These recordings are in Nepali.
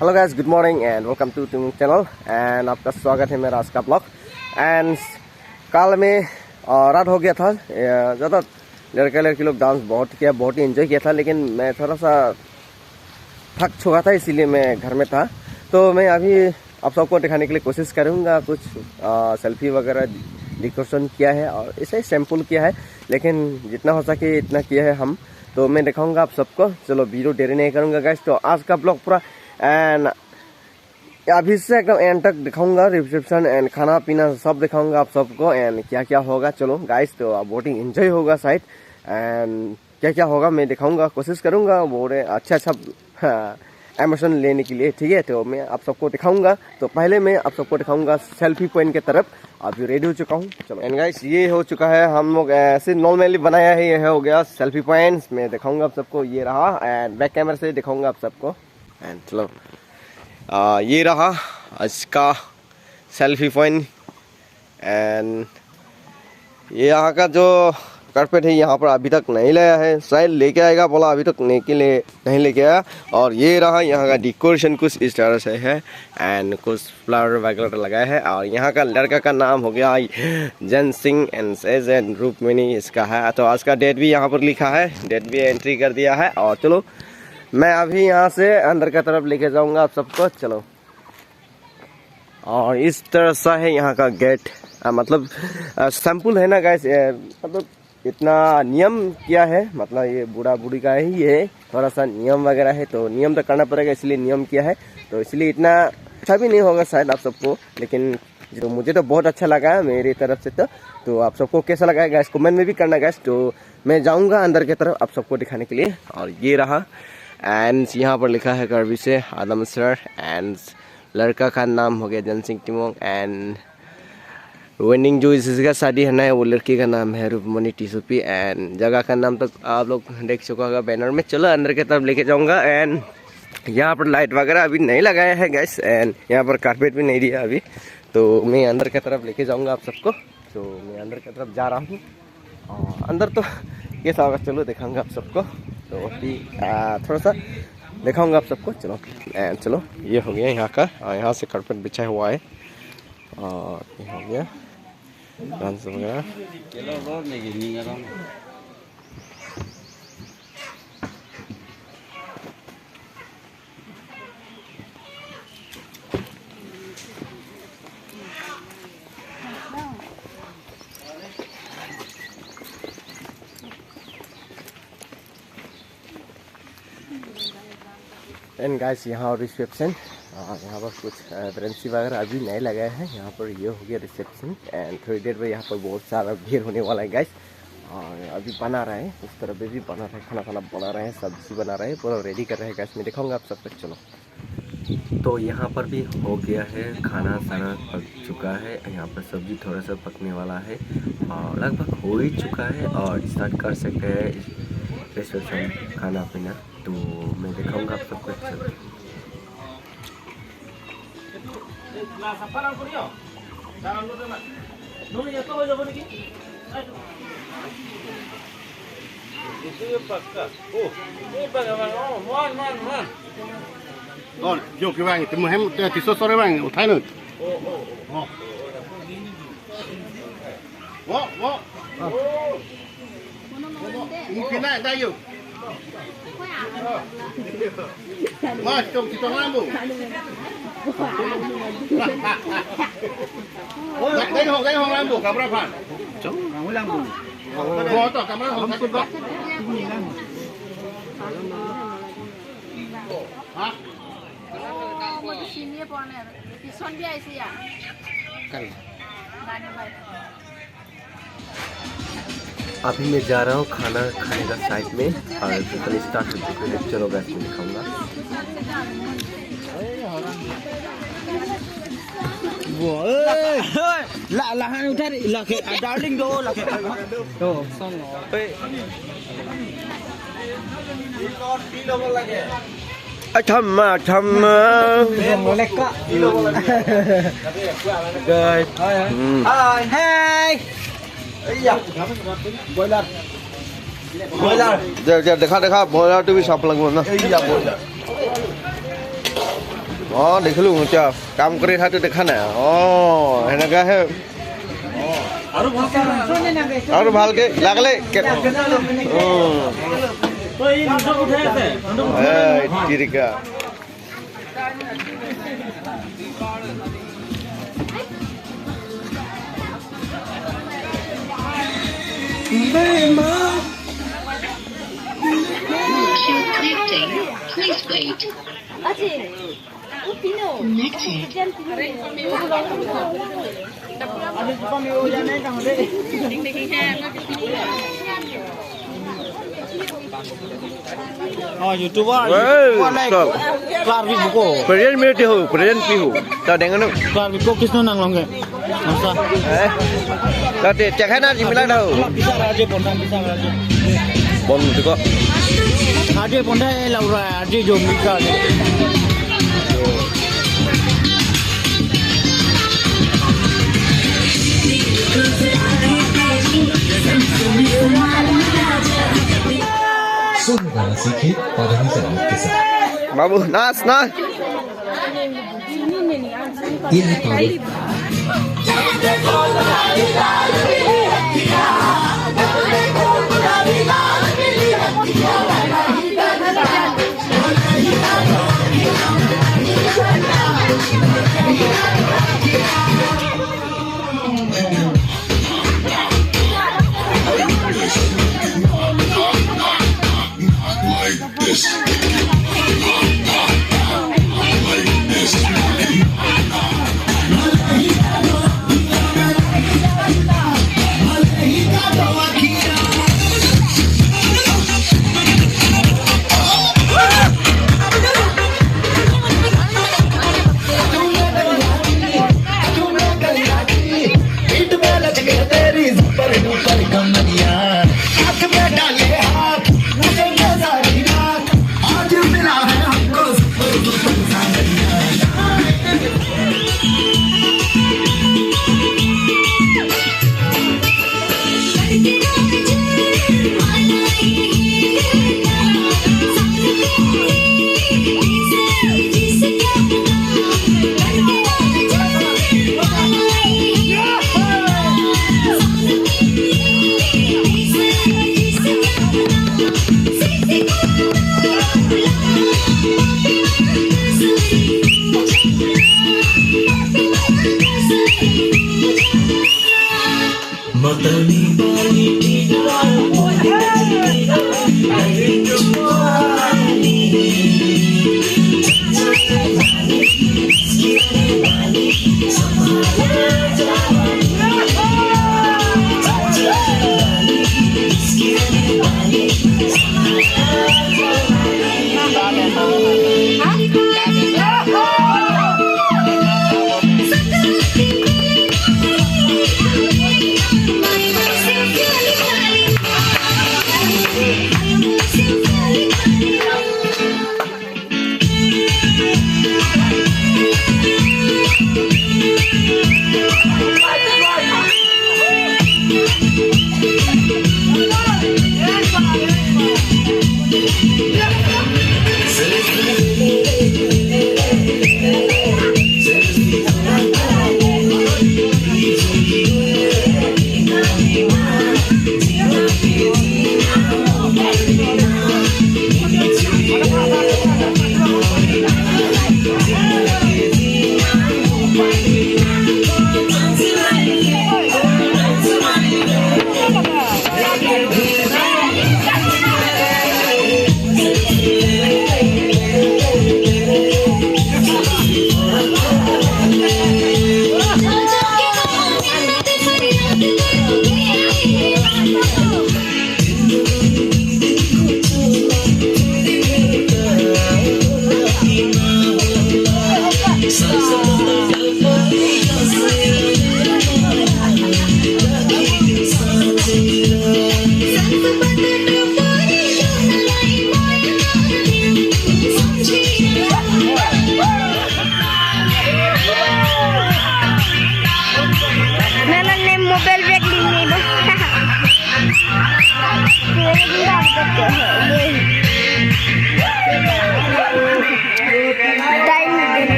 Hello guys, good morning and welcome to टिंग चैनल एंड आपका स्वागत है मेरा आज का ब्लॉग। एंड कल में रात हो गया था, ज़्यादा लड़के लड़की लोग डांस बहुत किया, बहुत ही एंजॉय किया था। लेकिन मैं थोड़ा सा थक चुका था, इसीलिए मैं घर में था। तो मैं अभी आप सबको दिखाने के लिए कोशिश करूँगा। कुछ सेल्फी वगैरह डेकोरेशन किया है और इसे सैंपल किया है, लेकिन जितना हो सके इतना किया है हम। तो मैं दिखाऊंगा आप सबको। चलो वीडियो देरी नहीं करूँगा गाइस। तो आज का ब्लॉग पूरा एंड अभी से एकदम एंड तक दिखाऊंगा। रिसेप्शन एंड खाना पीना सब दिखाऊंगा आप सबको एंड क्या क्या होगा। चलो गाइस, तो बहुत ही एंजॉय होगा शायद। एंड क्या क्या होगा मैं दिखाऊंगा, कोशिश करूंगा बहुत अच्छा इमोशन लेने के लिए, ठीक है। तो मैं आप सबको दिखाऊंगा। तो पहले मैं आप सबको दिखाऊंगा सेल्फी पॉइंट की तरफ। अभी रेडी हो चुका हूँ। चलो एंड गाइस, ये हो चुका है, हम लोग ऐसे नॉर्मली बनाया है। ये हो गया सेल्फी पॉइंट। मैं दिखाऊंगा आप सबको, ये रहा। एंड बैक कैमरा से दिखाऊंगा आप सबको। एंड चलो ये रहा इसका सेल्फी पॉइंट। एंड ये यहाँ का जो कारपेट है यहाँ पर अभी तक नहीं लाया है, शायद लेके आएगा बोला, अभी तक नहीं लेके आया। और ये रहा यहाँ का डेकोरेशन, कुछ इस तरह से है एंड कुछ फ्लावर वगैरह लगाया है। और यहाँ का लड़का का नाम हो गया जन सिंह एंड रूपमणि इसका है। तो आज का डेट भी यहाँ पर लिखा है, डेट भी एंट्री कर दिया है। और चलो मैं अभी यहाँ से अंदर की तरफ लेके जाऊंगा आप सबको। चलो, और इस तरह सा है यहाँ का गेट। मतलब सैंपल है ना गाइस, मतलब इतना नियम किया है, मतलब ये बूढ़ा बूढ़ी का ही है, थोड़ा सा नियम वगैरह है। तो नियम तो करना पड़ेगा, इसलिए नियम किया है। तो इसलिए इतना अच्छा भी नहीं होगा शायद आप सबको, लेकिन जो मुझे तो बहुत अच्छा लगा है मेरी तरफ से। तो आप सबको कैसा लगा है गाइस, कमेंट में भी करना गाइस। तो मैं जाऊँगा अंदर की तरफ आप सबको दिखाने के लिए। और ये रहा एंड यहाँ पर लिखा है करवी से आदम सर। एंड लड़का का नाम हो गया जन सिंह टिमोंग। एंड वेडिंग जो इसका शादी है ना, वो लड़की का नाम है रूपमणि टिसुपी। एंड जगह का नाम तो आप लोग देख चुका होगा बैनर में। चलो अंदर की तरफ लेके जाऊंगा। एंड यहाँ पर लाइट वगैरह अभी नहीं लगाया है गैस, एंड यहाँ पर कारपेट भी नहीं दिया अभी। तो मैं अंदर की तरफ लेके जाऊँगा आप सबको। तो मैं अंदर की तरफ जा रहा हूँ। अंदर तो कैसा होगा चलो दिखाऊंगा आप सबको। तो अभी थोड़ा सा दिखाऊंगा आप सबको। चलो एंड चलो, ये हो गया यहाँ का, यहाँ से कारपेट बिछा हुआ है। और ये हो गया डांस वगैरह। एंड गाइस, यहाँ रिसेप्शन, यहाँ पर कुछ ब्रेंसी वगैरह अभी नहीं लगाया है। यहाँ पर ये हो गया रिसेप्शन। एंड थोड़ी देर में यहाँ पर बहुत सारा भीड़ होने वाला है गाइस। और अभी बना रहे हैं, उस तरह भी बना रहे हैं, खाना बना रहे हैं, सब्जी बना रहे हैं, पूरा रेडी कर रहे हैं गाइस। मैं दिखाऊंगा आप सब तक। चलो, तो यहाँ पर भी हो गया है, खाना साना पक चुका है। यहाँ पर सब्जी थोड़ा सा पकने वाला है और लगभग हो ही चुका है। और स्टार्ट कर सकते हैं रिसेप्शन खाना पीना। तो मैं दिखाऊंगा आप सबको। Yo cái bang thì mình hem thì số đấy bang thái nữa. Wo. Mungkin ada yuk. Mas, kita lambu. Đây hong lambu cả berapa? Jom, lambu. Motor kamera hong satu. Hah? Mau di sini apa nih? Di son dia isi ya? Kan. अभी मैं जा रहा हूँ खाना खाने का साइड में। और कल स्टार्ट हो चुके हैं। चलो गैस में दिखाऊंगा। lah udah lah ke darling do lah ke do xong rồi thầm molek kak guys। hai iya boiler देखा ब्रॉयलर तो भी साफ लग ना। iya boiler দেখিলোঁ এতিয়া কাম কৰি থাকোঁতে দেখা নাই সেনেকুৱাহে আৰু ভালকৈ লাগলে তিৰিকা Please wait. Oh, YouTuber. Kelar Wibuko. Present militi ho, present pihu. Tahu dengan tu? Kelar Wibuko kisno nang long ke? Masa. Tahu tu cek hai na jimila tahu. Bisa aja pondan bisa aja. Bon tu kok. Aja pondan Laura aja jom bisa. Sudah sikit pada hidangan kisah. Babu, nas. Ini tahu.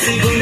Mexico.